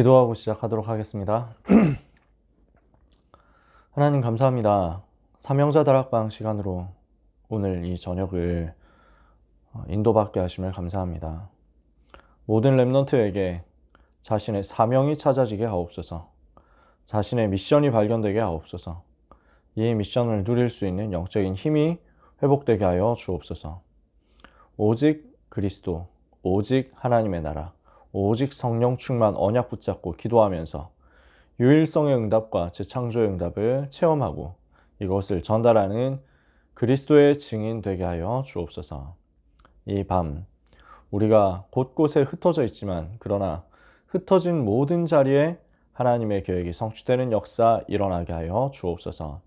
기도하고 시작하도록 하겠습니다. 하나님 감사합니다. 사명자 다락방 시간으로 오늘 이 저녁을 인도받게 하심을 감사합니다. 모든 렘넌트에게 자신의 사명이 찾아지게 하옵소서. 자신의 미션이 발견되게 하옵소서. 이 미션을 누릴 수 있는 영적인 힘이 회복되게 하여 주옵소서. 오직 그리스도, 오직 하나님의 나라, 오직 성령 충만 언약 붙잡고 기도하면서 유일성의 응답과 재창조의 응답을 체험하고 이것을 전달하는 그리스도의 증인 되게 하여 주옵소서. 이 밤 우리가 곳곳에 흩어져 있지만 그러나 흩어진 모든 자리에 하나님의 계획이 성취되는 역사 일어나게 하여 주옵소서.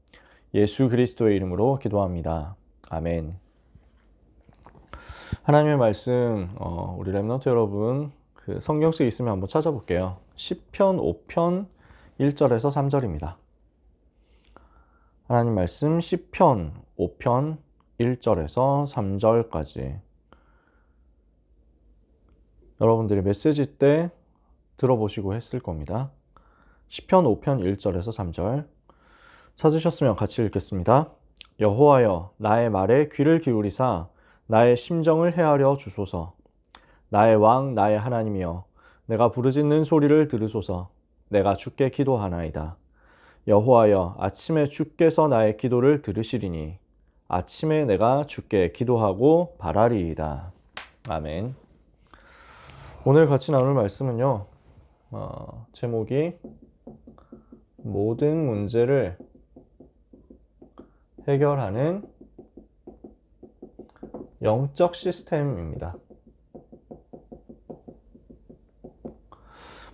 예수 그리스도의 이름으로 기도합니다. 아멘. 하나님의 말씀 우리 렘넌트 여러분 그 성경책 있으면 한번 찾아볼게요. 시편 5편 1절에서 3절입니다. 하나님 말씀 시편 5편 1절에서 3절까지 여러분들이 메시지 때 들어보시고 했을 겁니다. 시편 5편 1절에서 3절 찾으셨으면 같이 읽겠습니다. 여호와여 나의 말에 귀를 기울이사 나의 심정을 헤아려 주소서. 나의 왕 나의 하나님이여 내가 부르짖는 소리를 들으소서. 내가 주께 기도하나이다. 여호와여 아침에 주께서 나의 기도를 들으시리니 아침에 내가 주께 기도하고 바라리이다. 아멘. 오늘 같이 나눌 말씀은요. 제목이 모든 문제를 해결하는 영적 시스템입니다.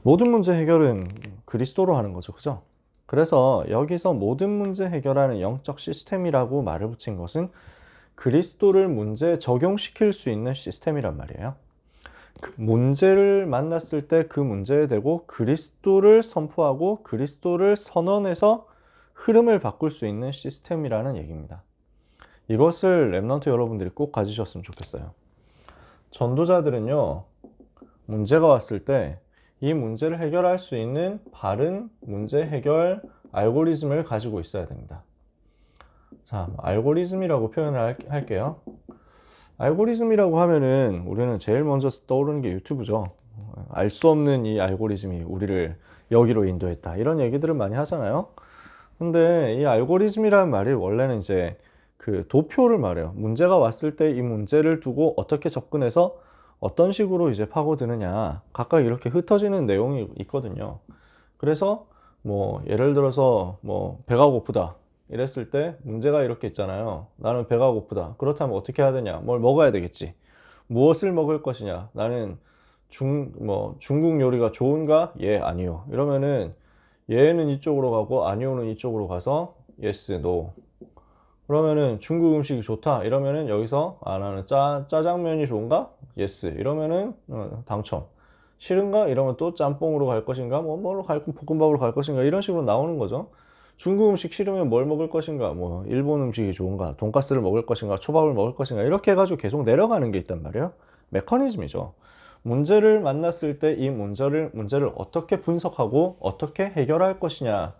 모든 문제 해결은 그리스도로 하는 거죠. 그죠? 그래서 여기서 모든 문제 해결하는 영적 시스템이라고 말을 붙인 것은 그리스도를 문제에 적용시킬 수 있는 시스템이란 말이에요. 문제를 만났을 때 그 문제에 대고 그리스도를 선포하고 그리스도를 선언해서 흐름을 바꿀 수 있는 시스템이라는 얘기입니다. 이것을 렘넌트 여러분들이 꼭 가지셨으면 좋겠어요. 전도자들은요, 문제가 왔을 때 이 문제를 해결할 수 있는 바른 문제 해결 알고리즘을 가지고 있어야 됩니다. 자, 알고리즘이라고 표현을 할게요. 알고리즘이라고 하면은 우리는 제일 먼저 떠오르는 게 유튜브죠. 알 수 없는 이 알고리즘이 우리를 여기로 인도했다. 이런 얘기들을 많이 하잖아요. 근데 이 알고리즘이라는 말이 원래는 이제 그 도표를 말해요. 문제가 왔을 때 이 문제를 두고 어떻게 접근해서 어떤 식으로 이제 파고드느냐. 각각 이렇게 흩어지는 내용이 있거든요. 그래서 뭐 예를 들어서 뭐 배가 고프다. 이랬을 때 문제가 이렇게 있잖아요. 나는 배가 고프다. 그렇다면 어떻게 해야 되냐? 뭘 먹어야 되겠지. 무엇을 먹을 것이냐? 나는 중국 요리가 좋은가? 예, 아니요. 이러면은 예는 이쪽으로 가고 아니요는 이쪽으로 가서 yes, no. 그러면은 중국 음식이 좋다. 이러면은 여기서 나는 짜장면이 좋은가? yes. 이러면은 당첨. 싫은가? 이러면 또 짬뽕으로 갈 것인가? 뭐로 갈 볶음밥으로 갈 것인가? 이런 식으로 나오는 거죠. 중국 음식 싫으면 뭘 먹을 것인가? 뭐 일본 음식이 좋은가? 돈가스를 먹을 것인가? 초밥을 먹을 것인가? 이렇게 해가지고 계속 내려가는 게 있단 말이에요. 메커니즘이죠. 문제를 만났을 때 이 문제를 어떻게 분석하고 어떻게 해결할 것이냐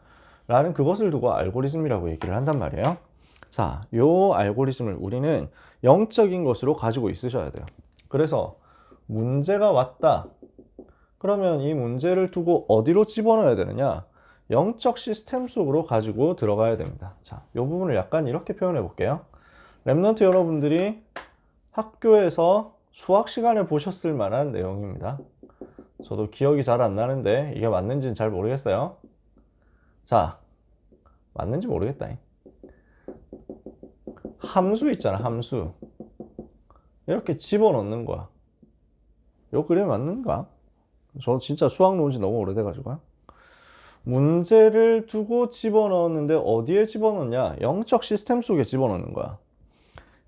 라는 그것을 두고 알고리즘이라고 얘기를 한단 말이에요. 자, 요 알고리즘을 우리는 영적인 것으로 가지고 있으셔야 돼요. 그래서 문제가 왔다. 그러면 이 문제를 두고 어디로 집어넣어야 되느냐? 영적 시스템 속으로 가지고 들어가야 됩니다. 자, 이 부분을 약간 이렇게 표현해 볼게요. 렘넌트 여러분들이 학교에서 수학 시간에 보셨을 만한 내용입니다. 저도 기억이 잘 안 나는데 이게 맞는지는 잘 모르겠어요. 자, 맞는지 모르겠다. 함수 있잖아, 함수. 이렇게 집어넣는 거야. 요 그림이 맞는가? 저 진짜 수학 놓은 지 너무 오래돼가지고요. 문제를 두고 집어넣었는데 어디에 집어넣냐? 영적 시스템 속에 집어넣는 거야.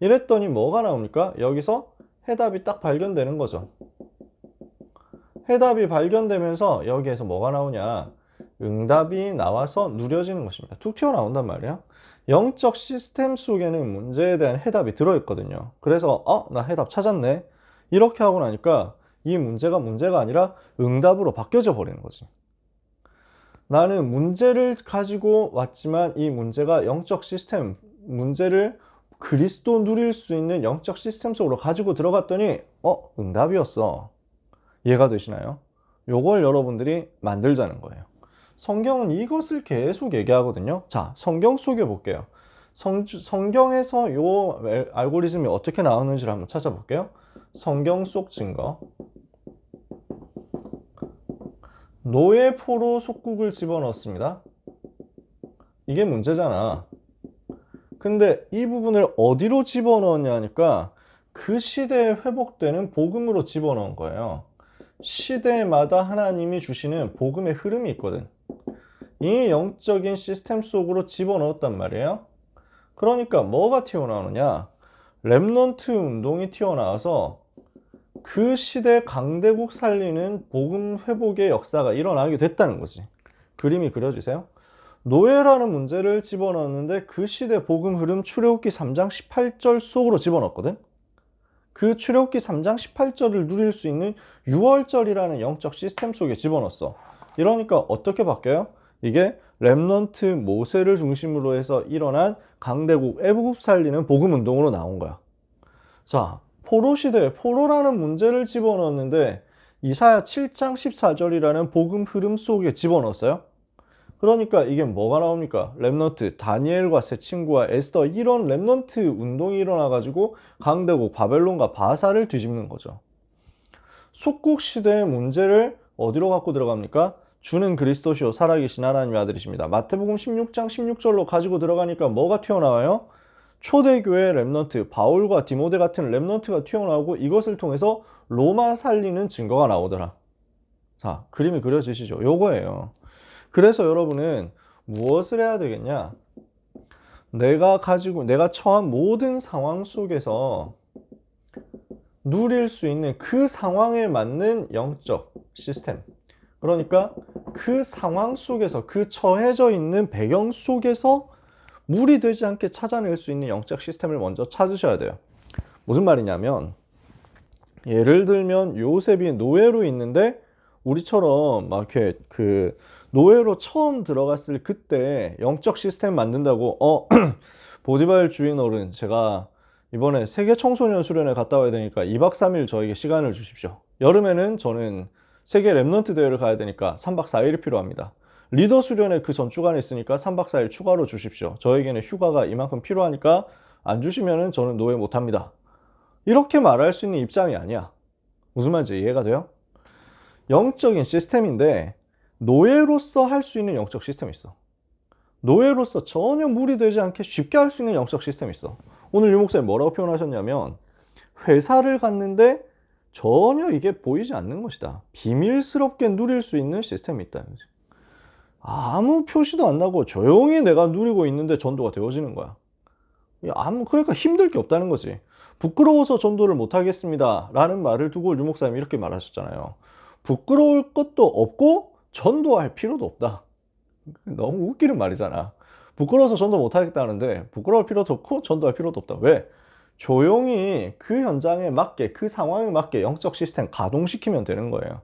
이랬더니 뭐가 나옵니까? 여기서 해답이 딱 발견되는 거죠. 해답이 발견되면서 여기에서 뭐가 나오냐? 응답이 나와서 누려지는 것입니다. 툭 튀어나온단 말이야. 영적 시스템 속에는 문제에 대한 해답이 들어있거든요. 그래서 나 해답 찾았네. 이렇게 하고 나니까 이 문제가 아니라 응답으로 바뀌어져 버리는 거지. 나는 문제를 가지고 왔지만 이 문제가 영적 시스템, 문제를 그리스도 누릴 수 있는 영적 시스템 속으로 가지고 들어갔더니 응답이었어. 이해가 되시나요? 요걸 여러분들이 만들자는 거예요. 성경은 이것을 계속 얘기하거든요. 자, 성경 속에 볼게요. 성경에서 요 알고리즘이 어떻게 나오는지를 한번 찾아볼게요. 성경 속 증거. 노예 포로 속국을 집어넣습니다. 이게 문제잖아. 근데 이 부분을 어디로 집어넣었냐니까 그 시대에 회복되는 복음으로 집어넣은 거예요. 시대마다 하나님이 주시는 복음의 흐름이 있거든. 이 영적인 시스템 속으로 집어넣었단 말이에요. 그러니까 뭐가 튀어나오느냐? 렘넌트 운동이 튀어나와서 그 시대 강대국 살리는 복음 회복의 역사가 일어나게 됐다는 거지. 그림이 그려지세요? 노예라는 문제를 집어넣었는데 그 시대 복음 흐름 출애굽기 3장 18절 속으로 집어넣었거든. 그 출애굽기 3장 18절을 누릴 수 있는 6월절이라는 영적 시스템 속에 집어넣었어. 이러니까 어떻게 바뀌어요? 이게 렘넌트 모세를 중심으로 해서 일어난 강대국 애굽 살리는 복음 운동으로 나온 거야. 자, 포로 시대에 포로라는 문제를 집어넣었는데 이사야 7장 14절이라는 복음 흐름 속에 집어넣었어요. 그러니까 이게 뭐가 나옵니까? 렘넌트, 다니엘과 세 친구와 에스더, 이런 렘넌트 운동이 일어나가지고 강대국 바벨론과 바사를 뒤집는 거죠. 속국 시대의 문제를 어디로 갖고 들어갑니까? 주는 그리스도시요 살아계신 하나님의 아들이십니다. 마태복음 16장 16절로 가지고 들어가니까 뭐가 튀어나와요? 초대교회 렘넌트, 바울과 디모데 같은 렘넌트가 튀어나오고 이것을 통해서 로마 살리는 증거가 나오더라. 자, 그림이 그려지시죠? 요거예요. 그래서 여러분은 무엇을 해야 되겠냐? 내가 처한 모든 상황 속에서 누릴 수 있는 그 상황에 맞는 영적 시스템. 그러니까 그 상황 속에서, 그 처해져 있는 배경 속에서 무리되지 않게 찾아낼 수 있는 영적 시스템을 먼저 찾으셔야 돼요. 무슨 말이냐면, 예를 들면 요셉이 노예로 있는데 우리처럼 막 이렇게 노예로 처음 들어갔을 그때 영적 시스템 만든다고 보디발 주인 어른, 제가 이번에 세계 청소년 수련회 갔다 와야 되니까 2박 3일 저에게 시간을 주십시오. 여름에는 저는 세계 랩넌트 대회를 가야 되니까 3박 4일이 필요합니다. 리더 수련회 그 전 주간에 있으니까 3박 4일 추가로 주십시오. 저에게는 휴가가 이만큼 필요하니까 안 주시면은 저는 노예 못합니다. 이렇게 말할 수 있는 입장이 아니야. 무슨 말인지 이해가 돼요? 영적인 시스템인데 노예로서 할 수 있는 영적 시스템이 있어. 노예로서 전혀 무리되지 않게 쉽게 할 수 있는 영적 시스템이 있어. 오늘 유 목사님 뭐라고 표현하셨냐면, 회사를 갔는데 전혀 이게 보이지 않는 것이다. 비밀스럽게 누릴 수 있는 시스템이 있다는 거지. 아무 표시도 안 나고 조용히 내가 누리고 있는데 전도가 되어지는 거야. 그러니까 힘들 게 없다는 거지. 부끄러워서 전도를 못 하겠습니다 라는 말을 두고 유 목사님이 이렇게 말하셨잖아요. 부끄러울 것도 없고 전도할 필요도 없다. 너무 웃기는 말이잖아. 부끄러워서 전도 못 하겠다는데 부끄러울 필요도 없고 전도할 필요도 없다. 왜? 조용히 그 현장에 맞게, 그 상황에 맞게 영적 시스템 가동시키면 되는 거예요.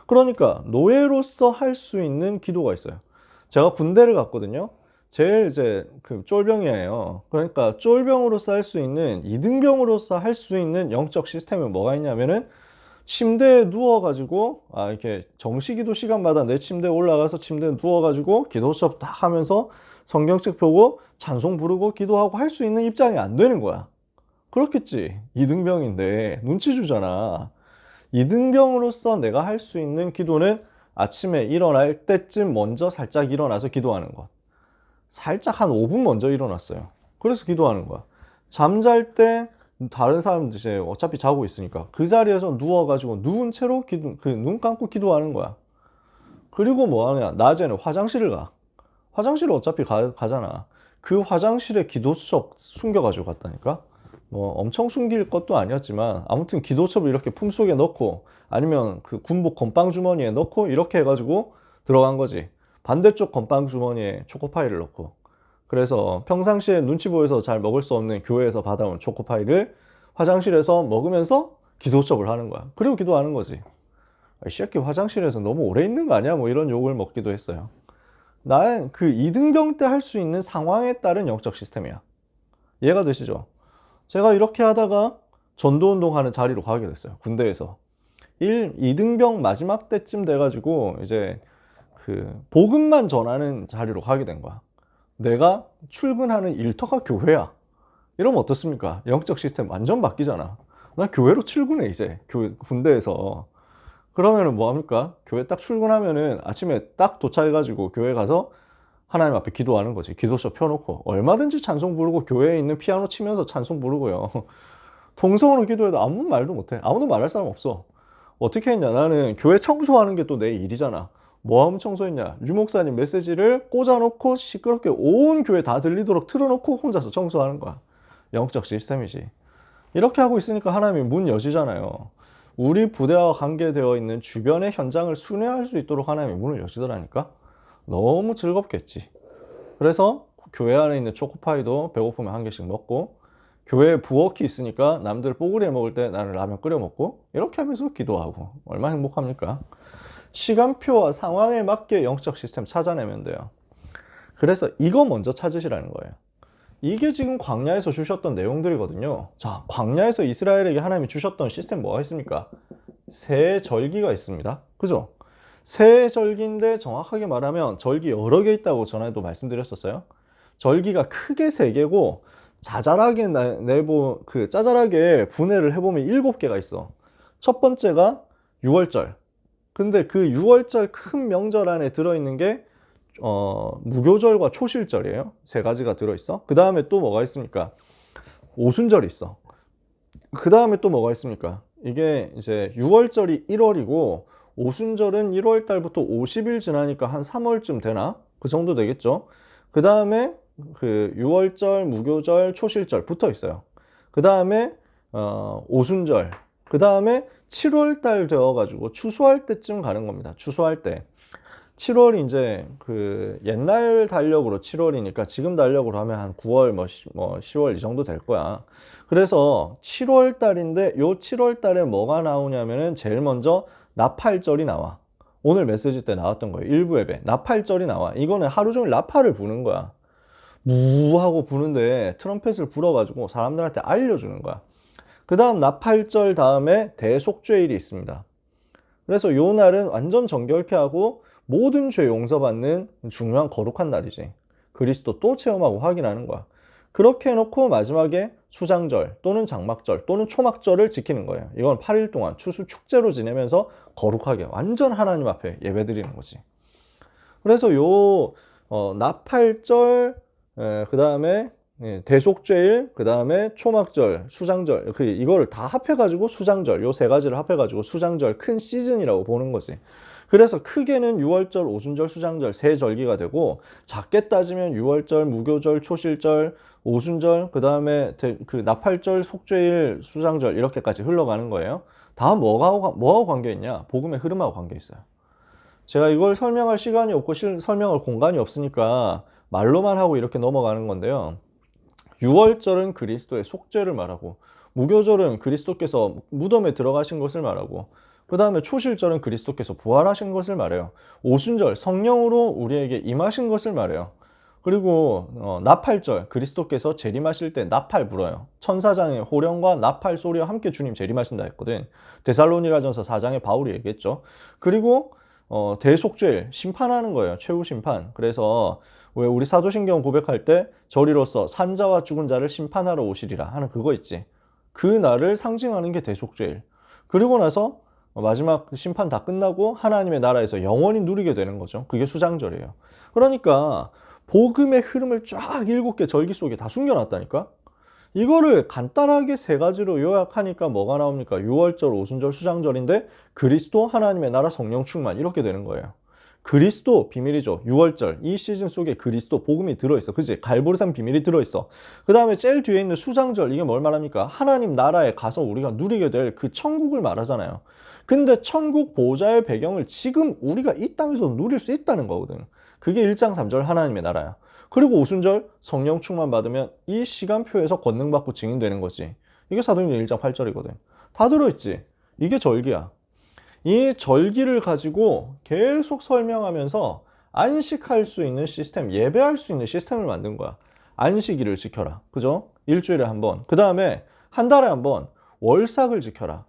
그러니까 노예로서 할 수 있는 기도가 있어요. 제가 군대를 갔거든요. 제일 이제 쫄병이에요. 그러니까 쫄병으로서 할 수 있는, 이등병으로서 할 수 있는 영적 시스템은 뭐가 있냐면은, 침대에 누워가지고 이렇게 정시기도 시간마다 내 침대에 올라가서 침대에 누워가지고 기도 수업 딱 하면서 성경책 펴고 찬송 부르고 기도하고 할 수 있는 입장이 안 되는 거야. 그렇겠지. 이등병인데 눈치 주잖아. 이등병으로서 내가 할 수 있는 기도는 아침에 일어날 때쯤 먼저 살짝 일어나서 기도하는 것. 살짝 한 5분 먼저 일어났어요. 그래서 기도하는 거야. 잠잘 때 다른 사람들 이제 어차피 자고 있으니까 그 자리에서 누워가지고 누운 채로 눈 감고 기도하는 거야. 그리고 뭐 하냐? 낮에는 화장실을 가. 화장실을 어차피 가잖아. 그 화장실에 기도수첩 숨겨가지고 갔다니까? 뭐 엄청 숨길 것도 아니었지만 아무튼 기도첩을 이렇게 품속에 넣고, 아니면 그 군복 건빵 주머니에 넣고 이렇게 해가지고 들어간 거지. 반대쪽 건빵 주머니에 초코파이를 넣고. 그래서 평상시에 눈치 보여서 잘 먹을 수 없는 교회에서 받아온 초코파이를 화장실에서 먹으면서 기도수업을 하는 거야. 그리고 기도하는 거지. 이 새끼 화장실에서 너무 오래 있는 거 아니야? 뭐 이런 욕을 먹기도 했어요. 나는 그 이등병 때 할 수 있는 상황에 따른 영적 시스템이야. 이해가 되시죠? 제가 이렇게 하다가 전도운동 하는 자리로 가게 됐어요. 군대에서. 2등병 마지막 때쯤 돼가지고 이제 그 복음만 전하는 자리로 가게 된 거야. 내가 출근하는 일터가 교회야. 이러면 어떻습니까? 영적 시스템 완전 바뀌잖아. 나 교회로 출근해 이제 군대에서. 그러면은 뭐 합니까? 교회 딱 출근하면은 아침에 딱 도착해가지고 교회 가서 하나님 앞에 기도하는 거지. 기도서 펴놓고 얼마든지 찬송 부르고 교회에 있는 피아노 치면서 찬송 부르고요. 통성으로 기도해도 아무 말도 못해. 아무도 말할 사람 없어. 어떻게 했냐? 나는 교회 청소하는 게 또 내 일이잖아. 뭐 하면 청소했냐? 유 목사님 메시지를 꽂아놓고 시끄럽게 온 교회 다 들리도록 틀어놓고 혼자서 청소하는 거야. 영적 시스템이지. 이렇게 하고 있으니까 하나님이 문 여시잖아요. 우리 부대와 관계되어 있는 주변의 현장을 순회할 수 있도록 하나님이 문을 여시더라니까. 너무 즐겁겠지. 그래서 교회 안에 있는 초코파이도 배고프면 한 개씩 먹고, 교회에 부엌이 있으니까 남들 뽀글이 해 먹을 때 나는 라면 끓여 먹고, 이렇게 하면서 기도하고. 얼마나 행복합니까? 시간표와 상황에 맞게 영적 시스템 찾아내면 돼요. 그래서 이거 먼저 찾으시라는 거예요. 이게 지금 광야에서 주셨던 내용들이거든요. 자, 광야에서 이스라엘에게 하나님이 주셨던 시스템 뭐가 있습니까? 새 절기가 있습니다. 그죠? 새 절기인데 정확하게 말하면 절기 여러 개 있다고 전에도 말씀드렸었어요. 절기가 크게 세 개고 자잘하게 짜잘하게 분해를 해보면 7개가 있어. 첫 번째가 6월절. 근데 그 6월절 큰 명절 안에 들어있는 게 무교절과 초실절이에요. 세 가지가 들어있어. 그 다음에 또 뭐가 있습니까? 오순절이 있어. 그 다음에 또 뭐가 있습니까? 이게 이제 6월절이 1월이고 오순절은 1월 달부터 50일 지나니까 한 3월쯤 되나? 그 정도 되겠죠. 그 다음에 그 6월절, 무교절, 초실절 붙어 있어요. 그 다음에 오순절. 그 다음에 7월 달 되어가지고 추수할 때쯤 가는 겁니다. 추수할 때. 7월이 이제 그 옛날 달력으로 7월이니까 지금 달력으로 하면 한 9월 뭐 10월 이 정도 될 거야. 그래서 7월 달인데 요 7월 달에 뭐가 나오냐면은 제일 먼저 나팔절이 나와. 오늘 메시지 때 나왔던 거예요. 일부 예배. 나팔절이 나와. 이거는 하루 종일 나팔을 부는 거야. 무 하고 부는데 트럼펫을 불어가지고 사람들한테 알려주는 거야. 그 다음 나팔절 다음에 대속죄일이 있습니다. 그래서 요 날은 완전 정결케 하고 모든 죄 용서받는 중요한 거룩한 날이지. 그리스도 또 체험하고 확인하는 거야. 그렇게 해놓고 마지막에 수장절 또는 장막절 또는 초막절을 지키는 거예요. 이건 8일 동안 추수 축제로 지내면서 거룩하게 완전 하나님 앞에 예배드리는 거지. 그래서 요 나팔절, 그 다음에 대속죄일, 그 다음에 초막절, 수장절, 이거를 다 합해가지고 수장절, 요 세 가지를 합해가지고 수장절 큰 시즌이라고 보는 거지. 그래서 크게는 6월절, 오순절, 수장절 세 절기가 되고, 작게 따지면 6월절, 무교절, 초실절, 오순절, 그 다음에 그 나팔절, 속죄일, 수장절 이렇게까지 흘러가는 거예요. 다 뭐하고 관계 있냐? 복음의 흐름하고 관계 있어요. 제가 이걸 설명할 시간이 없고 설명할 공간이 없으니까 말로만 하고 이렇게 넘어가는 건데요. 6월절은 그리스도의 속죄를 말하고, 무교절은 그리스도께서 무덤에 들어가신 것을 말하고, 그 다음에 초실절은 그리스도께서 부활하신 것을 말해요. 오순절 성령으로 우리에게 임하신 것을 말해요. 그리고 나팔절 그리스도께서 재림하실 때 나팔 불어요. 천사장의 호령과 나팔 소리와 함께 주님 재림하신다 했거든. 데살로니가전서 4장에 바울이 얘기했죠. 그리고 대속죄일 심판하는 거예요. 최후 심판. 그래서 왜 우리 사도신경 고백할 때 저리로서 산자와 죽은 자를 심판하러 오시리라 하는 그거 있지. 그 날을 상징하는 게 대속죄일. 그리고 나서 마지막 심판 다 끝나고 하나님의 나라에서 영원히 누리게 되는 거죠. 그게 수장절이에요. 그러니까 복음의 흐름을 쫙 7개 절기 속에 다 숨겨놨다니까. 이거를 간단하게 세 가지로 요약하니까 뭐가 나옵니까? 6월절, 오순절, 수장절인데 그리스도, 하나님의 나라, 성령 충만 이렇게 되는 거예요. 그리스도 비밀이죠. 6월절 이 시즌 속에 그리스도 복음이 들어있어. 그치? 갈보리산 비밀이 들어있어. 그 다음에 제일 뒤에 있는 수장절 이게 뭘 말합니까? 하나님 나라에 가서 우리가 누리게 될 그 천국을 말하잖아요. 근데 천국 보좌의 배경을 지금 우리가 이 땅에서 누릴 수 있다는 거거든. 그게 1장 3절 하나님의 나라야. 그리고 오순절 성령 충만 받으면 이 시간표에서 권능받고 증인되는 거지. 이게 사도행전 1장 8절이거든. 다 들어있지. 이게 절기야. 이 절기를 가지고 계속 설명하면서 안식할 수 있는 시스템, 예배할 수 있는 시스템을 만든 거야. 안식일을 지켜라. 그죠? 일주일에 한 번. 그 다음에 한 달에 한 번 월삭을 지켜라.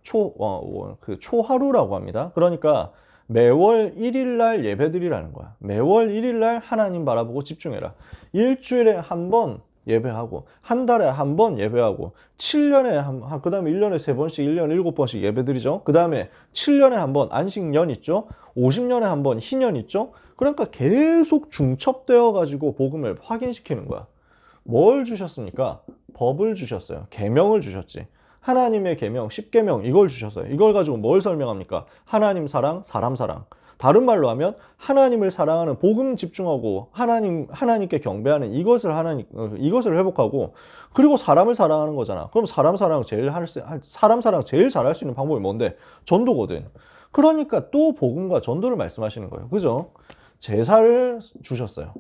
그 초하루라고 합니다. 그러니까 매월 1일 날 예배드리라는 거야. 매월 1일 날 하나님 바라보고 집중해라. 일주일에 한 번 예배하고, 한 달에 한 번 예배하고, 7년에 그 다음에 1년에 3번씩, 1년에 7번씩 예배드리죠. 그 다음에 7년에 한 번 안식년 있죠. 50년에 한 번 희년 있죠. 그러니까 계속 중첩되어 가지고 복음을 확인시키는 거야. 뭘 주셨습니까? 법을 주셨어요. 계명을 주셨지. 하나님의 계명, 10계명 이걸 주셨어요. 이걸 가지고 뭘 설명합니까? 하나님 사랑, 사람 사랑. 다른 말로 하면 하나님을 사랑하는 복음 집중하고 하나님께 경배하는 이것을 회복하고, 그리고 사람을 사랑하는 거잖아. 그럼 사람 사랑 제일 잘할 수 있는 방법이 뭔데? 전도거든. 그러니까 또 복음과 전도를 말씀하시는 거예요. 그죠? 제사를 주셨어요.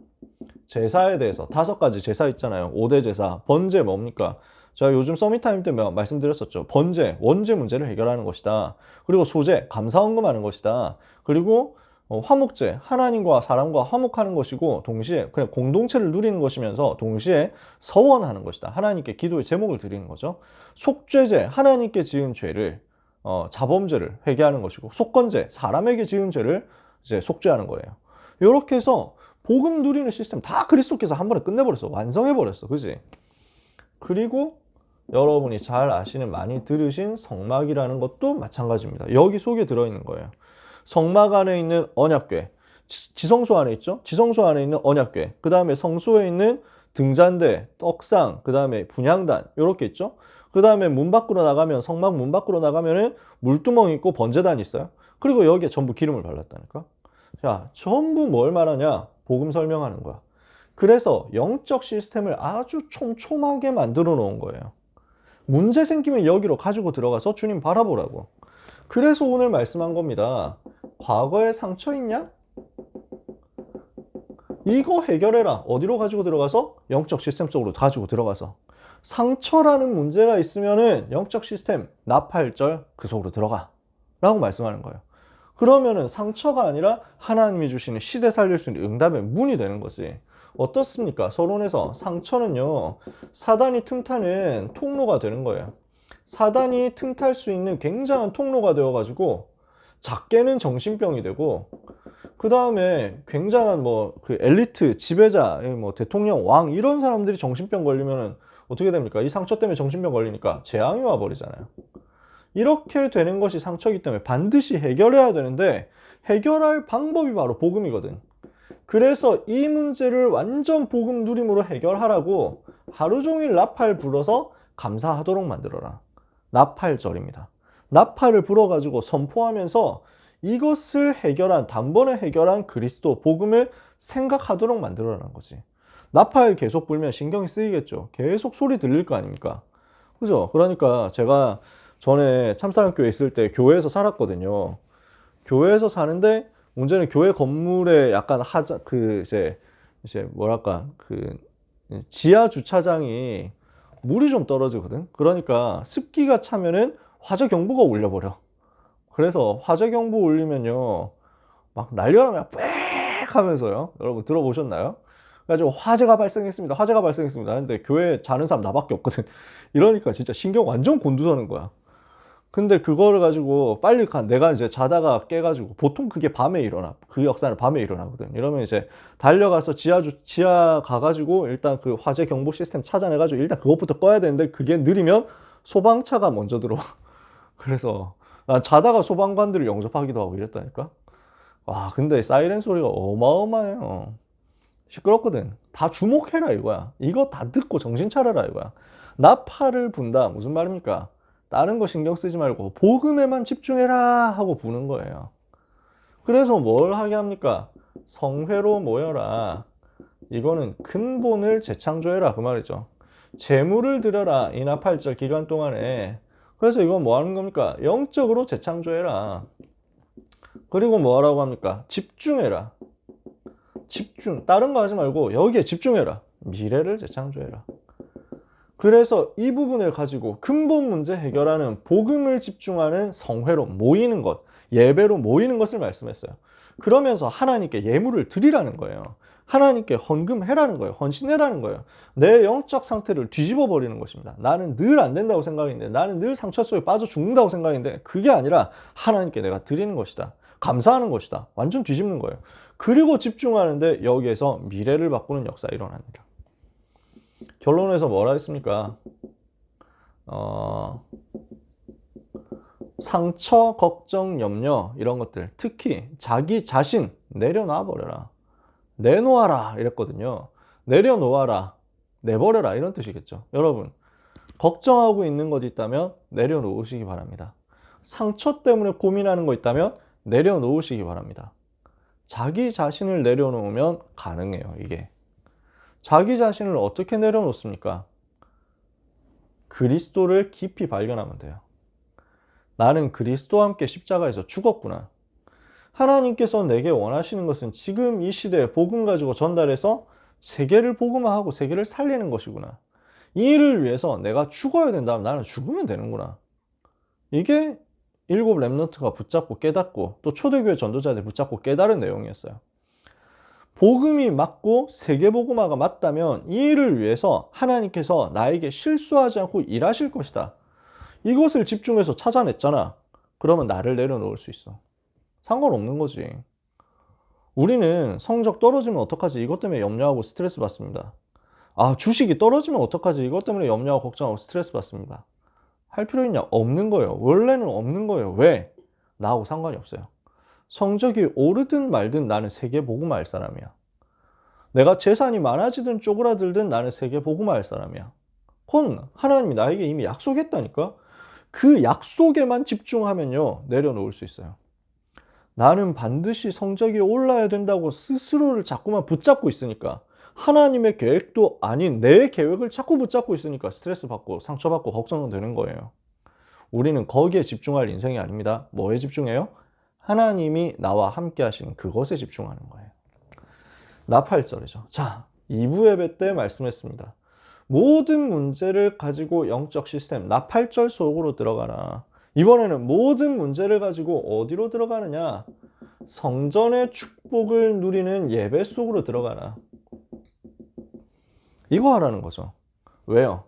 제사에 대해서 5가지 제사 있잖아요. 5대 제사. 번제 뭡니까? 제가 요즘 서밋타임 때 말씀드렸었죠. 번제, 원죄 문제를 해결하는 것이다. 그리고 소제, 감사헌금하는 것이다. 그리고 화목제, 하나님과 사람과 화목하는 것이고, 동시에 그냥 공동체를 누리는 것이면서 동시에 서원하는 것이다. 하나님께 기도의 제목을 드리는 거죠. 속죄제, 하나님께 지은 죄를 자범죄를 회개하는 것이고, 속건제, 사람에게 지은 죄를 이제 속죄하는 거예요. 이렇게 해서 복음 누리는 시스템 다 그리스도께서 한 번에 끝내버렸어. 완성해버렸어. 그지? 그리고 여러분이 잘 아시는, 많이 들으신 성막이라는 것도 마찬가지입니다. 여기 속에 들어있는 거예요. 성막 안에 있는 언약궤, 지성소 안에 있죠? 지성소 안에 있는 언약궤, 그 다음에 성소에 있는 등잔대, 떡상, 그 다음에 분향단 이렇게 있죠? 그 다음에 문 밖으로 나가면, 성막 문 밖으로 나가면은 물두멍이 있고 번제단이 있어요. 그리고 여기에 전부 기름을 발랐다니까. 자, 전부 뭘 말하냐? 복음 설명하는 거야. 그래서 영적 시스템을 아주 촘촘하게 만들어 놓은 거예요. 문제 생기면 여기로 가지고 들어가서 주님 바라보라고. 그래서 오늘 말씀한 겁니다. 과거에 상처 있냐? 이거 해결해라. 어디로 가지고 들어가서? 영적 시스템 속으로 가지고 들어가서. 상처라는 문제가 있으면은 영적 시스템 나팔절 그 속으로 들어가 라고 말씀하는 거예요. 그러면은 상처가 아니라 하나님이 주시는 시대 살릴 수 있는 응답의 문이 되는 거지. 어떻습니까? 서론에서 상처는요, 사단이 틈타는 통로가 되는 거예요. 사단이 틈탈 수 있는 굉장한 통로가 되어가지고 작게는 정신병이 되고, 그 다음에 굉장한 그 엘리트 지배자, 대통령, 왕 이런 사람들이 정신병 걸리면은 어떻게 됩니까? 이 상처 때문에 정신병 걸리니까 재앙이 와버리잖아요. 이렇게 되는 것이 상처이기 때문에 반드시 해결해야 되는데, 해결할 방법이 바로 복음이거든. 그래서 이 문제를 완전 복음 누림으로 해결하라고 하루 종일 나팔 불어서 감사하도록 만들어라. 나팔절입니다. 나팔을 불어가지고 선포하면서 이것을 단번에 해결한 그리스도 복음을 생각하도록 만들어라는 거지. 나팔 계속 불면 신경이 쓰이겠죠. 계속 소리 들릴 거 아닙니까? 그죠? 그러니까 제가 전에 참사랑교회 있을 때 교회에서 살았거든요. 교회에서 사는데 문제는 교회 건물에 약간 이제 뭐랄까, 지하 주차장이 물이 좀 떨어지거든. 그러니까 습기가 차면은 화재 경보가 울려버려. 그래서 화재 경보 울리면요, 막 난리가 나면 빽 하면서요. 여러분 들어보셨나요? 그래가지고 화재가 발생했습니다. 화재가 발생했습니다. 근데 교회에 자는 사람 나밖에 없거든. 이러니까 진짜 신경 완전 곤두서는 거야. 근데 그거를 가지고 빨리 내가 이제 자다가 깨가지고, 보통 그게 밤에 일어나. 그 역사는 밤에 일어나거든. 이러면 이제 달려가서 지하 가가지고 일단 그 화재 경보 시스템 찾아내가지고 일단 그것부터 꺼야 되는데, 그게 느리면 소방차가 먼저 들어와. 그래서 난 자다가 소방관들을 영접하기도 하고 이랬다니까. 와, 근데 사이렌 소리가 어마어마해요. 시끄럽거든. 다 주목해라 이거야. 이거 다 듣고 정신 차려라 이거야. 나팔을 분다. 무슨 말입니까? 다른 거 신경 쓰지 말고 복음에만 집중해라 하고 부는 거예요. 그래서 뭘 하게 합니까? 성회로 모여라. 이거는 근본을 재창조해라 그 말이죠. 재물을 드려라 이 나팔절 기간 동안에. 그래서 이건 뭐 하는 겁니까? 영적으로 재창조해라. 그리고 뭐 하라고 합니까? 집중해라. 집중. 다른 거 하지 말고 여기에 집중해라. 미래를 재창조해라. 그래서 이 부분을 가지고 근본 문제 해결하는 복음을 집중하는 성회로 모이는 것, 예배로 모이는 것을 말씀했어요. 그러면서 하나님께 예물을 드리라는 거예요. 하나님께 헌금해라는 거예요. 헌신해라는 거예요. 내 영적 상태를 뒤집어 버리는 것입니다. 나는 늘 안 된다고 생각했는데, 나는 늘 상처 속에 빠져 죽는다고 생각했는데, 그게 아니라 하나님께 내가 드리는 것이다. 감사하는 것이다. 완전 뒤집는 거예요. 그리고 집중하는데 여기에서 미래를 바꾸는 역사가 일어납니다. 결론에서 뭐라 했습니까? 상처, 걱정, 염려 이런 것들, 특히 자기 자신 내려놔 버려라. 내놓아라 이랬거든요. 내려놓아라, 내버려라 이런 뜻이겠죠. 여러분, 걱정하고 있는 것 있다면 내려놓으시기 바랍니다. 상처 때문에 고민하는 거 있다면 내려놓으시기 바랍니다. 자기 자신을 내려놓으면 가능해요. 이게 자기 자신을 어떻게 내려놓습니까? 그리스도를 깊이 발견하면 돼요. 나는 그리스도와 함께 십자가에서 죽었구나. 하나님께서 내게 원하시는 것은 지금 이 시대에 복음 가지고 전달해서 세계를 복음화하고 세계를 살리는 것이구나. 이 일을 위해서 내가 죽어야 된다면 나는 죽으면 되는구나. 이게 일곱 렘넌트가 붙잡고 깨닫고 또 초대교회 전도자들 붙잡고 깨달은 내용이었어요. 복음이 맞고 세계 복음화가 맞다면 이 일을 위해서 하나님께서 나에게 실수하지 않고 일하실 것이다. 이것을 집중해서 찾아냈잖아. 그러면 나를 내려놓을 수 있어. 상관없는 거지. 우리는 성적 떨어지면 어떡하지? 이것 때문에 염려하고 스트레스 받습니다. 아, 주식이 떨어지면 어떡하지? 이것 때문에 염려하고 걱정하고 스트레스 받습니다. 할 필요 있냐? 없는 거예요. 원래는 없는 거예요. 왜? 나하고 상관이 없어요. 성적이 오르든 말든 나는 세계 복음화 할 사람이야. 내가 재산이 많아지든 쪼그라들든 나는 세계 복음화 할 사람이야. 그건 하나님이 나에게 이미 약속했다니까? 그 약속에만 집중하면요, 내려놓을 수 있어요. 나는 반드시 성적이 올라야 된다고 스스로를 자꾸만 붙잡고 있으니까, 하나님의 계획도 아닌 내 계획을 자꾸 붙잡고 있으니까 스트레스 받고 상처받고 걱정되는 거예요. 우리는 거기에 집중할 인생이 아닙니다. 뭐에 집중해요? 하나님이 나와 함께 하시는 그것에 집중하는 거예요. 나 8절이죠. 자, 2부 예배 때 말씀했습니다. 모든 문제를 가지고 영적 시스템, 나 8절 속으로 들어가라. 이번에는 모든 문제를 가지고 어디로 들어가느냐? 성전의 축복을 누리는 예배 속으로 들어가라. 이거 하라는 거죠. 왜요?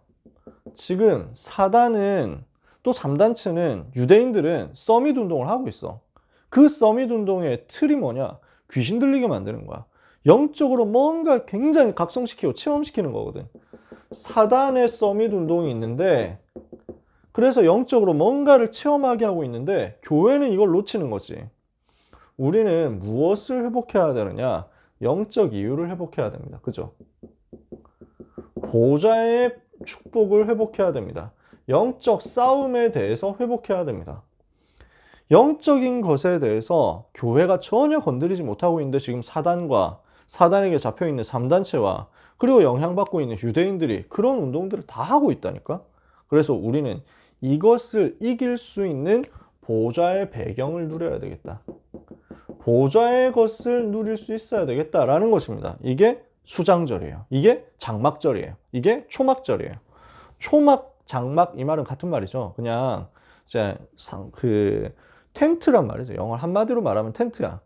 지금 사단은, 또 3단체는, 유대인들은 서밋 운동을 하고 있어. 그 서밋 운동의 틀이 뭐냐? 귀신 들리게 만드는 거야. 영적으로 뭔가 굉장히 각성시키고 체험시키는 거거든. 사단의 서밋 운동이 있는데, 그래서 영적으로 뭔가를 체험하게 하고 있는데 교회는 이걸 놓치는 거지. 우리는 무엇을 회복해야 되느냐? 영적 이유를 회복해야 됩니다. 그죠? 보좌의 축복을 회복해야 됩니다. 영적 싸움에 대해서 회복해야 됩니다. 영적인 것에 대해서 교회가 전혀 건드리지 못하고 있는데 지금 사단과 사단에게 잡혀있는 3단체와 그리고 영향받고 있는 유대인들이 그런 운동들을 다 하고 있다니까. 그래서 우리는 이것을 이길 수 있는 보좌의 배경을 누려야 되겠다. 보좌의 것을 누릴 수 있어야 되겠다라는 것입니다. 이게 수장절이에요. 이게 장막절이에요. 이게 초막절이에요. 초막, 장막 이 말은 같은 말이죠. 그냥 이제 텐트란 말이죠. 영어 한마디로 말하면 텐트야.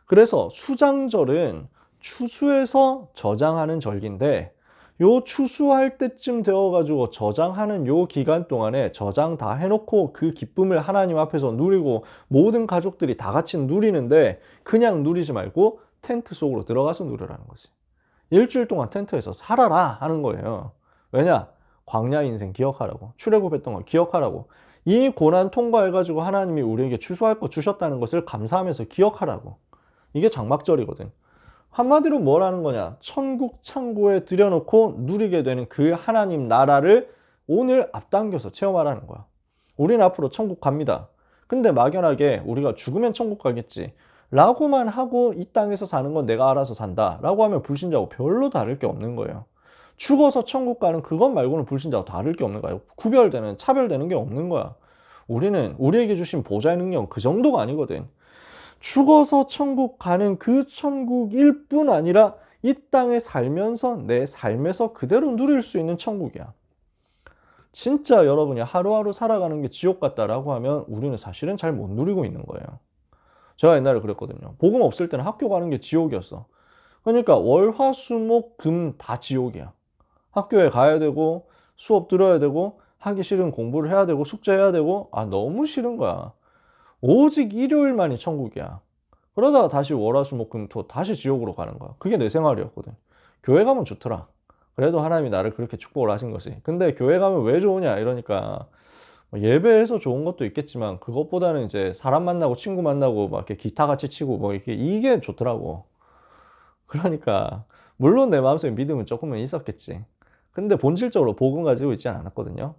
그래서 수장절은 추수해서 저장하는 절기인데 요 추수할 때쯤 되어가지고 저장하는 요 기간 동안에 저장 다 해놓고 그 기쁨을 하나님 앞에서 누리고 모든 가족들이 다 같이 누리는데 그냥 누리지 말고 텐트 속으로 들어가서 누리라는 거지. 일주일 동안 텐트에서 살아라 하는 거예요. 왜냐? 광야 인생 기억하라고. 출애굽했던 걸 기억하라고. 이 고난 통과해가지고 하나님이 우리에게 추수할 거 주셨다는 것을 감사하면서 기억하라고. 이게 장막절이거든. 한마디로 뭐라는 거냐? 천국 창고에 들여놓고 누리게 되는 그 하나님 나라를 오늘 앞당겨서 체험하라는 거야. 우리는 앞으로 천국 갑니다. 근데 막연하게 우리가 죽으면 천국 가겠지 라고만 하고 이 땅에서 사는 건 내가 알아서 산다 라고 하면 불신자하고 별로 다를 게 없는 거예요. 죽어서 천국 가는 그것 말고는 불신자하고 다를 게 없는 거야. 구별되는, 차별되는 게 없는 거야. 우리는 우리에게 주신 보좌의 능력은 그 정도가 아니거든. 죽어서 천국 가는 그 천국일 뿐 아니라 이 땅에 살면서 내 삶에서 그대로 누릴 수 있는 천국이야. 진짜 여러분이 하루하루 살아가는 게 지옥 같다라고 하면 우리는 사실은 잘 못 누리고 있는 거예요. 제가 옛날에 그랬거든요. 복음 없을 때는 학교 가는 게 지옥이었어. 그러니까 월, 화, 수, 목, 금 다 지옥이야. 학교에 가야 되고 수업 들어야 되고 하기 싫은 공부를 해야 되고 숙제해야 되고 너무 싫은 거야. 오직 일요일만이 천국이야. 그러다가 다시 월, 화, 수, 목, 금, 토 다시 지옥으로 가는 거야. 그게 내 생활이었거든. 교회 가면 좋더라. 그래도 하나님이 나를 그렇게 축복을 하신 거지. 근데 교회 가면 왜 좋으냐 이러니까 예배에서 좋은 것도 있겠지만 그것보다는 이제 사람 만나고 친구 만나고 막 이렇게 기타 같이 치고 뭐 이게 좋더라고. 그러니까 물론 내 마음속에 믿음은 조금은 있었겠지. 근데 본질적으로 복음 가지고 있지 않았거든요.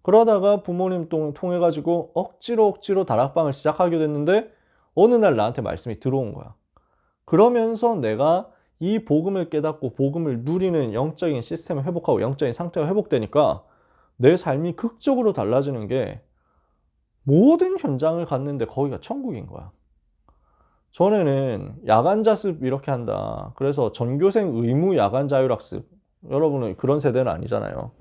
그러다가 부모님 통해 가지고 억지로 다락방을 시작하게 됐는데 어느 날 나한테 말씀이 들어온 거야. 그러면서 내가 이 복음을 깨닫고 복음을 누리는 영적인 시스템을 회복하고 영적인 상태가 회복되니까 내 삶이 극적으로 달라지는 게 모든 현장을 갔는데 거기가 천국인 거야. 전에는 야간 자습 이렇게 한다. 그래서 전교생 의무 야간 자율학습. 여러분은 그런 세대는 아니잖아요.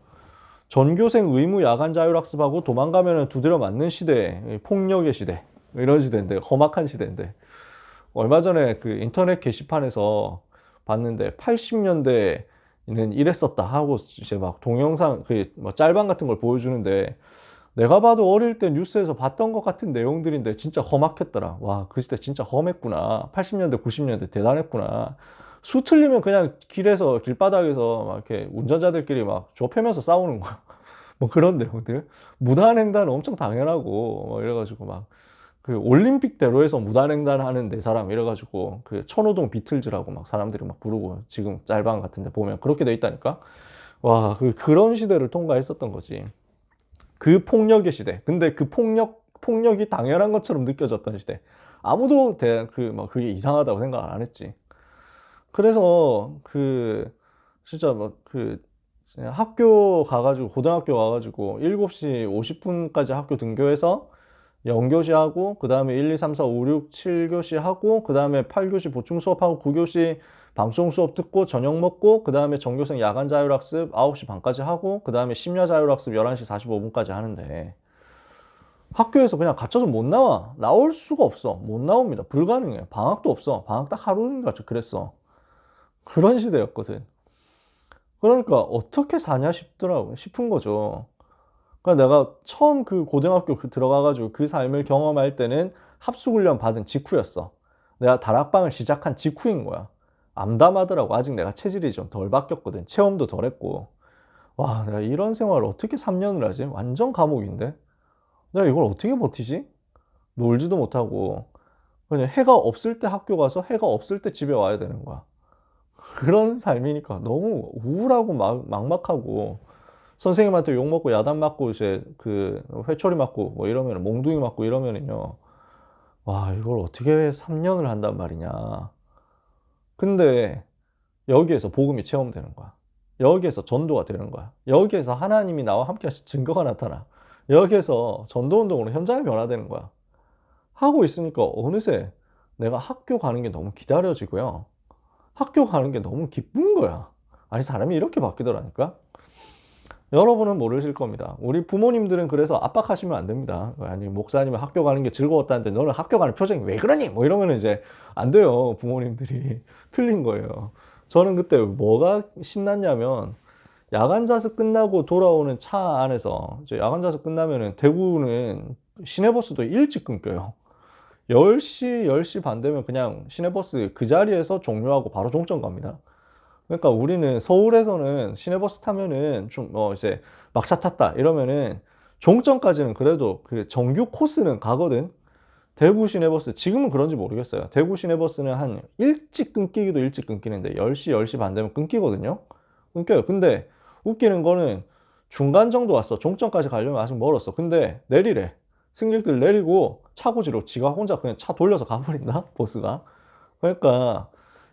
전교생 의무 야간 자율학습하고 도망가면은 두드려 맞는 시대, 폭력의 시대, 이런 시대인데, 험악한 시대인데. 얼마 전에 그 인터넷 게시판에서 봤는데 80년대에는 이랬었다 하고 이제 막 동영상, 그 뭐 짤방 같은 걸 보여주는데 내가 봐도 어릴 때 뉴스에서 봤던 것 같은 내용들인데 진짜 험악했더라. 와, 그 시대 진짜 험했구나. 80년대, 90년대 대단했구나. 수 틀리면 그냥 길에서, 길바닥에서 막 이렇게 운전자들끼리 막 좁혀면서 싸우는 거야. 뭐 그런 내용들. 무단횡단 엄청 당연하고, 뭐 이래가지고 막, 그 올림픽대로에서 무단횡단 하는 네 사람 이래가지고, 그 천호동 비틀즈라고 막 사람들이 막 부르고, 지금 짤방 같은데 보면 그렇게 돼 있다니까? 와, 그런 시대를 통과했었던 거지. 그 폭력의 시대. 근데 그 폭력이 당연한 것처럼 느껴졌던 시대. 아무도 그게 이상하다고 생각 안 했지. 그래서 진짜 학교 가가지고, 고등학교 가가지고 7시 50분까지 학교 등교해서 영교시 하고, 그 다음에 1, 2, 3, 4, 5, 6, 7교시 하고, 그 다음에 8교시 보충 수업하고, 9교시 방송 수업 듣고, 저녁 먹고, 그 다음에 전교생 야간 자율학습 9시 반까지 하고, 그 다음에 심야 자율학습 11시 45분까지 하는데, 학교에서 그냥 갇혀서 못 나와. 나올 수가 없어. 못 나옵니다. 불가능해. 방학도 없어. 방학 딱 하루인가 그랬어. 그런 시대였거든. 그러니까 어떻게 사냐 싶은 거죠. 그러니까 내가 처음 그 고등학교 들어가가지고 그 삶을 경험할 때는 합숙훈련 받은 직후였어. 내가 다락방을 시작한 직후인 거야. 암담하더라고. 아직 내가 체질이 좀 덜 바뀌었거든. 체험도 덜 했고. 와, 내가 이런 생활을 어떻게 3년을 하지? 완전 감옥인데? 내가 이걸 어떻게 버티지? 놀지도 못하고. 그냥 해가 없을 때 학교 가서 해가 없을 때 집에 와야 되는 거야. 그런 삶이니까 너무 우울하고 막막하고 선생님한테 욕 먹고 야단 맞고 이제 회초리 맞고 뭐 이러면 몽둥이 맞고 이러면은요. 와, 이걸 어떻게 3년을 한단 말이냐. 근데 여기에서 복음이 체험되는 거야. 여기에서 전도가 되는 거야. 여기에서 하나님이 나와 함께 하신 증거가 나타나. 여기에서 전도운동으로 현장이 변화되는 거야. 하고 있으니까 어느새 내가 학교 가는 게 너무 기다려지고요. 학교 가는 게 너무 기쁜 거야. 아니, 사람이 이렇게 바뀌더라니까? 여러분은 모르실 겁니다. 우리 부모님들은 그래서 압박하시면 안 됩니다. 아니, 목사님은 학교 가는 게 즐거웠다는데 너는 학교 가는 표정이 왜 그러니? 뭐 이러면 이제 안 돼요. 부모님들이. 틀린 거예요. 저는 그때 뭐가 신났냐면 야간 자습 끝나고 돌아오는 차 안에서 이제 야간 자습 끝나면은 대구는 시내버스도 일찍 끊겨요. 10시, 10시 반 되면 그냥 시내버스 그 자리에서 종료하고 바로 종점 갑니다. 그러니까 우리는 서울에서는 시내버스 타면은 이제 막차 탔다 이러면은 종점까지는 그래도 그 정규 코스는 가거든. 대구 시내버스 지금은 그런지 모르겠어요. 대구 시내버스는 한 일찍 끊기기도 일찍 끊기는데 10시, 10시 반 되면 끊기거든요. 끊겨요. 근데 웃기는 거는 중간 정도 왔어. 종점까지 가려면 아직 멀었어. 근데 내리래. 승객들 내리고 차고지로 지가 혼자 그냥 차 돌려서 가버린다. 버스가. 그러니까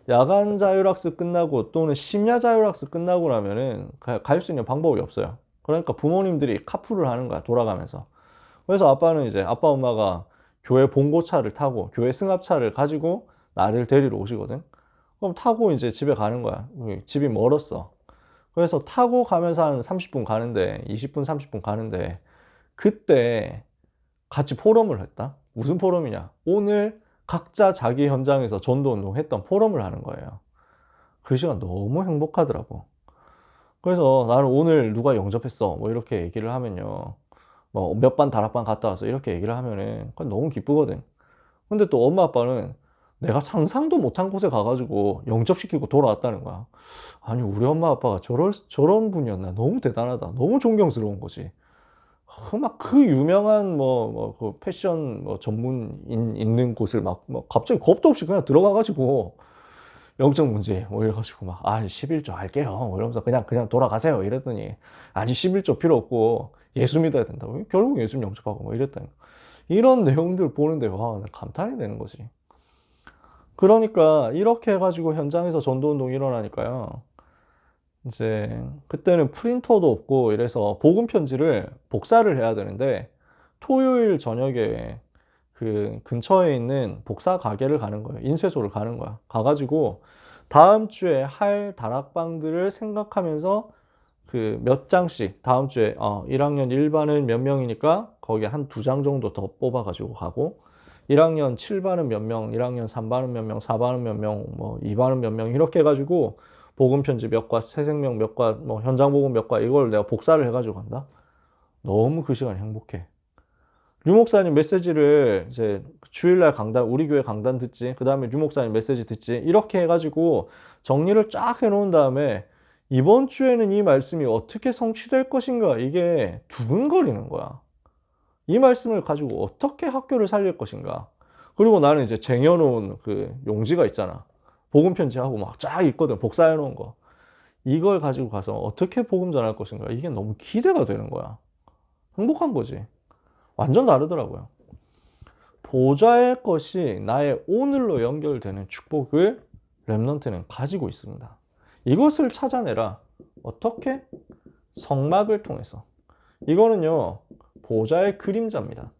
야간 자율학습 끝나고 또는 심야 자율학습 끝나고 나면은 갈 수 있는 방법이 없어요. 그러니까 부모님들이 카풀을 하는 거야, 돌아가면서. 그래서 아빠는 이제 아빠 엄마가 교회 봉고차를 타고 교회 승합차를 가지고 나를 데리러 오시거든. 그럼 타고 이제 집에 가는 거야. 집이 멀었어. 그래서 타고 가면서 한 30분 가는데 20분 30분 가는데 그때 같이 포럼을 했다. 무슨 포럼이냐? 오늘 각자 자기 현장에서 전도운동 했던 포럼을 하는 거예요. 그 시간 너무 행복하더라고. 그래서 나는 오늘 누가 영접했어 뭐 이렇게 얘기를 하면요, 뭐 몇 반 다락방 갔다 와서 이렇게 얘기를 하면은 그건 너무 기쁘거든. 근데 또 엄마 아빠는 내가 상상도 못한 곳에 가가지고 영접시키고 돌아왔다는 거야. 아니 우리 엄마 아빠가 저런 분이었나. 너무 대단하다. 너무 존경스러운 거지. 막 그 유명한 그 패션 뭐 전문인 있는 곳을 막 갑자기 겁도 없이 그냥 들어가가지고 영적 문제 뭐 이래가지고 막 11조 할게요 뭐 이러면서 그냥 돌아가세요 이랬더니 아니 11조 필요 없고 예수 믿어야 된다고. 결국 예수 영접하고 뭐 이랬다는 거. 이런 내용들 보는데 와 감탄이 되는 거지. 그러니까 이렇게 해가지고 현장에서 전도운동이 일어나니까요, 이제 그때는 프린터도 없고 이래서 복음 편지를 복사를 해야 되는데 토요일 저녁에 그 근처에 있는 복사 가게를 가는 거예요. 인쇄소를 가는 거야. 가가지고 다음 주에 할 다락방들을 생각하면서 그 몇 장씩 다음 주에 1학년 1반은 몇 명이니까 거기에 한 2장 정도 더 뽑아가지고 가고, 1학년 7반은 몇 명, 1학년 3반은 몇 명, 4반은 몇 명, 뭐 2반은 몇 명 이렇게 해가지고 복음 편지 몇 과, 새생명 몇 과, 뭐 현장 복음 몇 과 이걸 내가 복사를 해가지고 간다. 너무 그 시간이 행복해. 류 목사님 메시지를 이제 주일날 강단, 우리 교회 강단 듣지, 그 다음에 류 목사님 메시지 듣지, 이렇게 해가지고 정리를 쫙 해놓은 다음에 이번 주에는 이 말씀이 어떻게 성취될 것인가, 이게 두근거리는 거야. 이 말씀을 가지고 어떻게 학교를 살릴 것인가. 그리고 나는 이제 쟁여놓은 그 용지가 있잖아. 복음 편지하고 막 쫙 있거든. 복사해 놓은 거. 이걸 가지고 가서 어떻게 복음 전할 것인가. 이게 너무 기대가 되는 거야. 행복한 거지. 완전 다르더라고요. 보좌의 것이 나의 오늘로 연결되는 축복을 렘넌트는 가지고 있습니다. 이것을 찾아내라. 어떻게? 성막을 통해서. 이거는요, 보좌의 그림자입니다.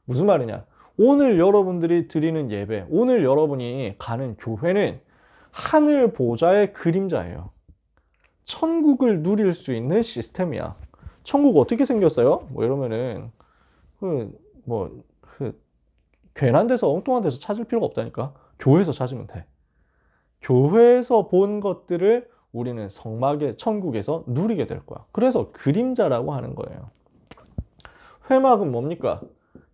무슨 말이냐? 오늘 여러분들이 드리는 예배, 오늘 여러분이 가는 교회는 하늘 보좌의 그림자예요. 천국을 누릴 수 있는 시스템이야. 천국 어떻게 생겼어요? 뭐 이러면은 괜한 데서 엉뚱한 데서 찾을 필요가 없다니까. 교회에서 찾으면 돼. 교회에서 본 것들을 우리는 성막의 천국에서 누리게 될 거야. 그래서 그림자라고 하는 거예요. 회막은 뭡니까?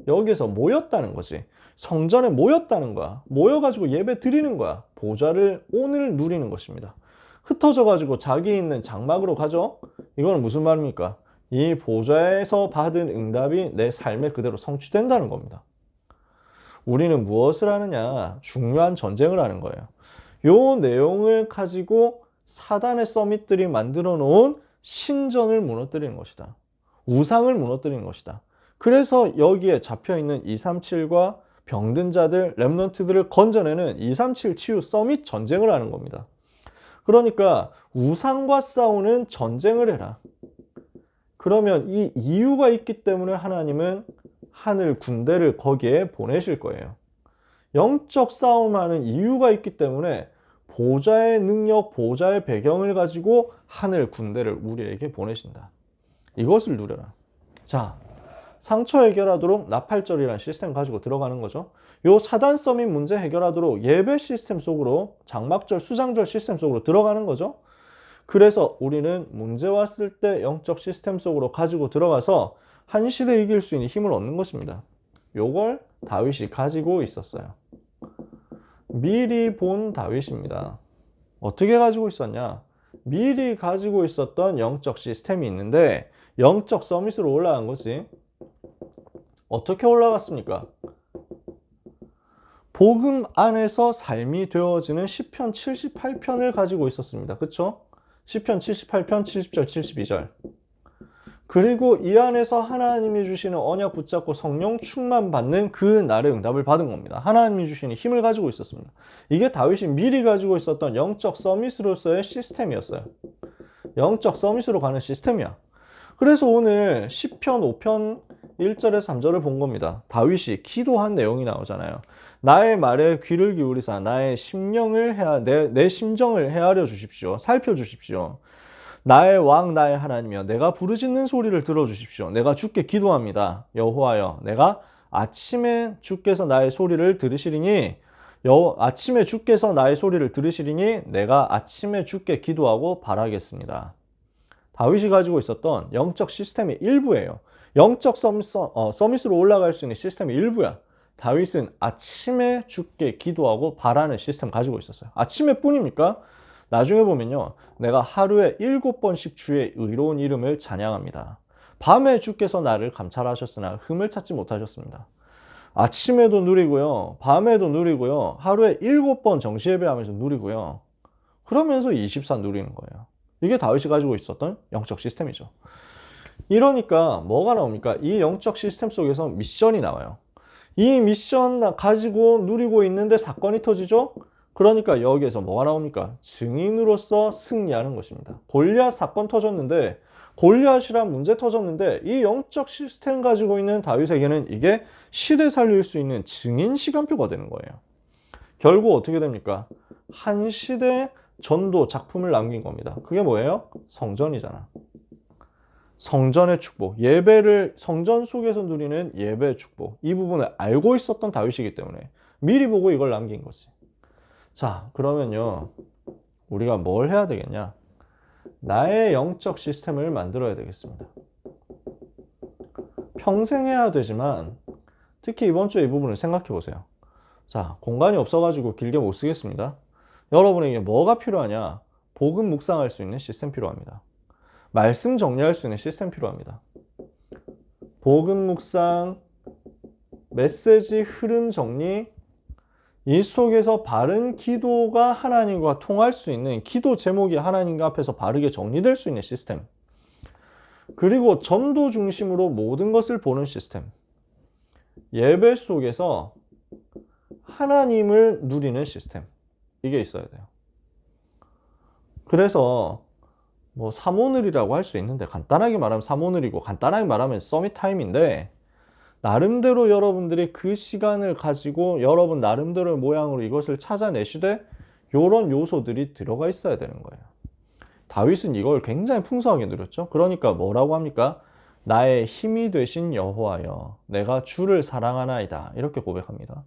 여기서 모였다는 거지. 성전에 모였다는 거야. 모여가지고 예배 드리는 거야. 보좌를 오늘 누리는 것입니다. 흩어져가지고 자기 있는 장막으로 가죠? 이거는 무슨 말입니까? 이 보좌에서 받은 응답이 내 삶에 그대로 성취된다는 겁니다. 우리는 무엇을 하느냐? 중요한 전쟁을 하는 거예요. 요 내용을 가지고 사단의 서밋들이 만들어 놓은 신전을 무너뜨리는 것이다. 우상을 무너뜨리는 것이다. 그래서 여기에 잡혀있는 237과 병든 자들, 렘넌트들을 건져내는 237 치유 서밋 전쟁을 하는 겁니다. 그러니까 우상과 싸우는 전쟁을 해라. 그러면 이 이유가 있기 때문에 하나님은 하늘 군대를 거기에 보내실 거예요. 영적 싸움하는 이유가 있기 때문에 보좌의 능력, 보좌의 배경을 가지고 하늘 군대를 우리에게 보내신다. 이것을 누려라. 자, 상처 해결하도록 나팔절이라는 시스템 가지고 들어가는 거죠. 요 사단 서밋 문제 해결하도록 예배 시스템 속으로, 장막절, 수장절 시스템 속으로 들어가는 거죠. 그래서 우리는 문제 왔을 때 영적 시스템 속으로 가지고 들어가서 한 시대 이길 수 있는 힘을 얻는 것입니다. 요걸 다윗이 가지고 있었어요. 미리 본 다윗입니다. 어떻게 가지고 있었냐? 미리 가지고 있었던 영적 시스템이 있는데 영적 서밋으로 올라간 거지. 어떻게 올라갔습니까? 복음 안에서 삶이 되어지는 시편 78편을 가지고 있었습니다. 그쵸? 시편 78편 70절 72절. 그리고 이 안에서 하나님이 주시는 언약 붙잡고 성령 충만 받는 그 날의 응답을 받은 겁니다. 하나님이 주시는 힘을 가지고 있었습니다. 이게 다윗이 미리 가지고 있었던 영적 서밋으로서의 시스템이었어요. 영적 서밋으로 가는 시스템이야. 그래서 오늘 시편 5편 1절에서 3절을 본 겁니다. 다윗이 기도한 내용이 나오잖아요. 나의 말에 귀를 기울이사 나의 심령을 내 심정을 헤아려 주십시오. 살펴 주십시오. 나의 왕 나의 하나님이여 내가 부르짖는 소리를 들어주십시오. 내가 주께 기도합니다. 여호와여 내가 아침에 주께서 나의 소리를 들으시리니 아침에 주께서 나의 소리를 들으시리니 내가 아침에 주께 기도하고 바라겠습니다. 다윗이 가지고 있었던 영적 시스템의 일부예요. 영적 서밋으로 올라갈 수 있는 시스템의 일부야. 다윗은 아침에 주께 기도하고 바라는 시스템 가지고 있었어요. 아침에 뿐입니까? 나중에 보면요. 내가 하루에 7번씩 주의 의로운 이름을 찬양합니다. 밤에 주께서 나를 감찰하셨으나 흠을 찾지 못하셨습니다. 아침에도 누리고요. 밤에도 누리고요. 하루에 7번 정시예배하면서 누리고요. 그러면서 24 누리는 거예요. 이게 다윗이 가지고 있었던 영적 시스템이죠. 이러니까 뭐가 나옵니까? 이 영적 시스템 속에서 미션이 나와요. 이 미션 가지고 누리고 있는데 사건이 터지죠? 그러니까 여기에서 뭐가 나옵니까? 증인으로서 승리하는 것입니다. 골리앗 사건 터졌는데 골리앗이란 문제 터졌는데 이 영적 시스템 가지고 있는 다윗에게는 이게 시대 살릴 수 있는 증인 시간표가 되는 거예요. 결국 어떻게 됩니까? 한 시대 전도 작품을 남긴 겁니다. 그게 뭐예요? 성전이잖아. 성전의 축복, 예배를 성전 속에서 누리는 예배의 축복, 이 부분을 알고 있었던 다윗이기 때문에 미리 보고 이걸 남긴 거지. 자, 그러면요 우리가 뭘 해야 되겠냐? 나의 영적 시스템을 만들어야 되겠습니다. 평생 해야 되지만 특히 이번 주에 이 부분을 생각해 보세요. 자, 공간이 없어가지고 길게 못 쓰겠습니다. 여러분에게 뭐가 필요하냐? 복음 묵상할 수 있는 시스템 필요합니다. 말씀 정리할 수 있는 시스템 필요합니다. 복음 묵상, 메시지 흐름 정리, 이 속에서 바른 기도가 하나님과 통할 수 있는 기도 제목이 하나님 앞에서 바르게 정리될 수 있는 시스템. 그리고 전도 중심으로 모든 것을 보는 시스템. 예배 속에서 하나님을 누리는 시스템. 이게 있어야 돼요. 그래서 뭐 사모늘이라고 할 수 있는데 간단하게 말하면 사모늘이고 간단하게 말하면 서밋 타임인데 나름대로 여러분들이 그 시간을 가지고 여러분 나름대로의 모양으로 이것을 찾아내시되 이런 요소들이 들어가 있어야 되는 거예요. 다윗은 이걸 굉장히 풍성하게 누렸죠. 그러니까 뭐라고 합니까? 나의 힘이 되신 여호와여 내가 주를 사랑하나이다 이렇게 고백합니다.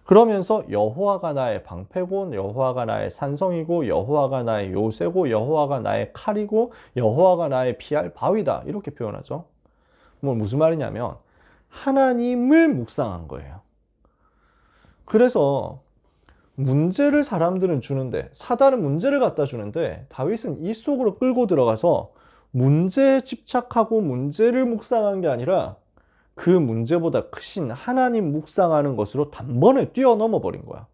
그러면서 여호와가 나의 방패고 여호와가 나의 산성이고 여호와가 나의 요새고 여호와가 나의 칼이고 여호와가 나의 피할 바위다 이렇게 표현하죠. 뭐 무슨 말이냐면 하나님을 묵상한 거예요. 그래서 문제를 사람들은 주는데 사단은 문제를 갖다 주는데 다윗은 이 속으로 끌고 들어가서 문제에 집착하고 문제를 묵상한 게 아니라 그 문제보다 크신 하나님 묵상하는 것으로 단번에 뛰어넘어 버린 거야.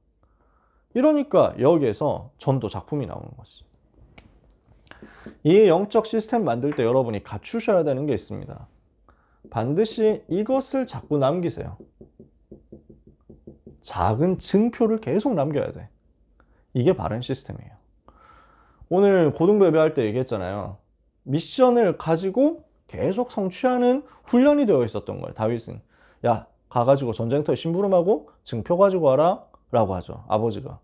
이러니까 여기에서 전도 작품이 나오는 거지. 이 영적 시스템 만들 때 여러분이 갖추셔야 되는 게 있습니다. 반드시 이것을 자꾸 남기세요. 작은 증표를 계속 남겨야 돼. 이게 바른 시스템이에요. 오늘 고등부 예배할 때 얘기했잖아요. 미션을 가지고 계속 성취하는 훈련이 되어 있었던 거예요. 다윗은 야 가가지고 전쟁터에 심부름하고 증표 가지고 와라 라고 하죠. 아버지가.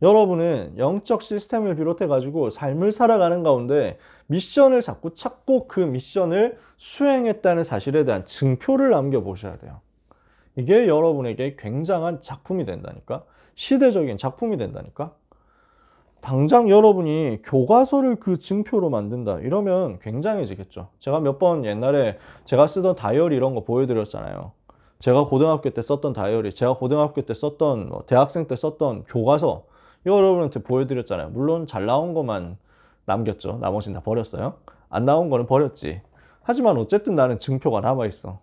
여러분은 영적 시스템을 비롯해 가지고 삶을 살아가는 가운데 미션을 자꾸 찾고 그 미션을 수행했다는 사실에 대한 증표를 남겨보셔야 돼요. 이게 여러분에게 굉장한 작품이 된다니까. 시대적인 작품이 된다니까. 당장 여러분이 교과서를 그 증표로 만든다 이러면 굉장해지겠죠. 제가 몇 번 옛날에 제가 쓰던 다이어리 이런 거 보여드렸잖아요. 제가 고등학교 때 썼던 다이어리, 제가 고등학교 때 썼던 대학생 때 썼던 교과서 이거 여러분한테 보여드렸잖아요. 물론 잘 나온 것만 남겼죠. 나머지는 다 버렸어요. 안 나온 거는 버렸지. 하지만 어쨌든 나는 증표가 남아있어.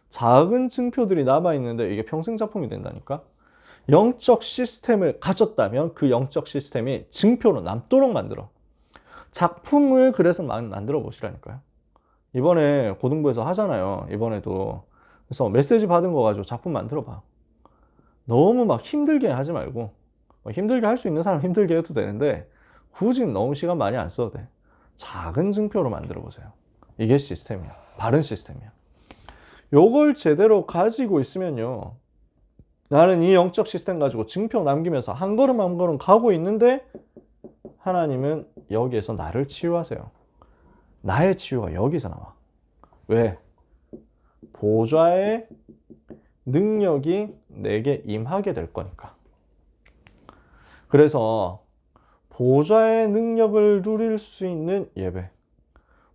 작은 증표들이 남아있는데 이게 평생 작품이 된다니까. 영적 시스템을 가졌다면 그 영적 시스템이 증표로 남도록 만들어. 작품을 그래서 만들어 보시라니까요. 이번에 고등부에서 하잖아요. 이번에도. 그래서 메시지 받은 거 가지고 작품 만들어 봐. 너무 막 힘들게 하지 말고 힘들게 할 수 있는 사람 힘들게 해도 되는데 굳이 너무 시간 많이 안 써도 돼. 작은 증표로 만들어 보세요. 이게 시스템이야. 바른 시스템이야. 요걸 제대로 가지고 있으면요. 나는 이 영적 시스템 가지고 증표 남기면서 한 걸음 한 걸음 가고 있는데 하나님은 여기에서 나를 치유하세요. 나의 치유가 여기서 나와. 왜? 보좌의 능력이 내게 임하게 될 거니까. 그래서 보좌의 능력을 누릴 수 있는 예배,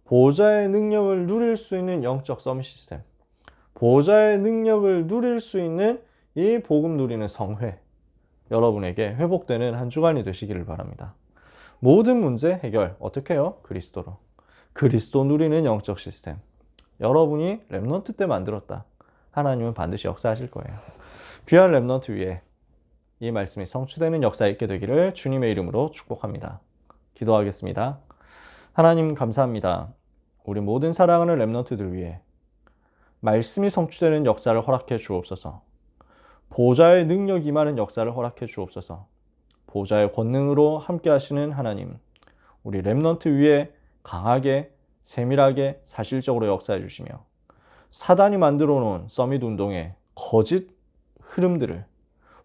보좌의 능력을 누릴 수 있는 영적 서밋 시스템, 보좌의 능력을 누릴 수 있는 이 복음 누리는 성회, 여러분에게 회복되는 한 주간이 되시기를 바랍니다. 모든 문제 해결 어떻게 해요? 그리스도로. 그리스도 누리는 영적 시스템. 여러분이 렘넌트 때 만들었다. 하나님은 반드시 역사하실 거예요. 귀한 렘넌트 위에 이 말씀이 성취되는 역사 있게 되기를 주님의 이름으로 축복합니다. 기도하겠습니다. 하나님 감사합니다. 우리 모든 사랑하는 렘넌트들 위해 말씀이 성취되는 역사를 허락해 주옵소서. 보좌의 능력이 임하는 역사를 허락해 주옵소서. 보좌의 권능으로 함께 하시는 하나님, 우리 렘넌트 위에 강하게 세밀하게 사실적으로 역사해 주시며 사단이 만들어 놓은 서밋 운동의 거짓 흐름들을,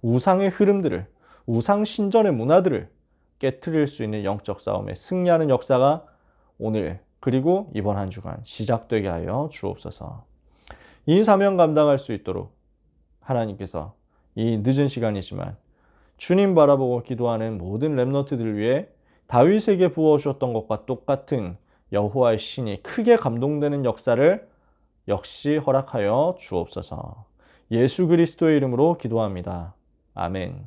우상의 흐름들을, 우상 신전의 문화들을 깨트릴 수 있는 영적 싸움에 승리하는 역사가 오늘 그리고 이번 한 주간 시작되게 하여 주옵소서. 이 사명 감당할 수 있도록 하나님께서 이 늦은 시간이지만 주님 바라보고 기도하는 모든 렘넌트들 위해 다윗에게 부어주셨던 것과 똑같은 여호와의 신이 크게 감동되는 역사를 역시 허락하여 주옵소서. 예수 그리스도의 이름으로 기도합니다. 아멘.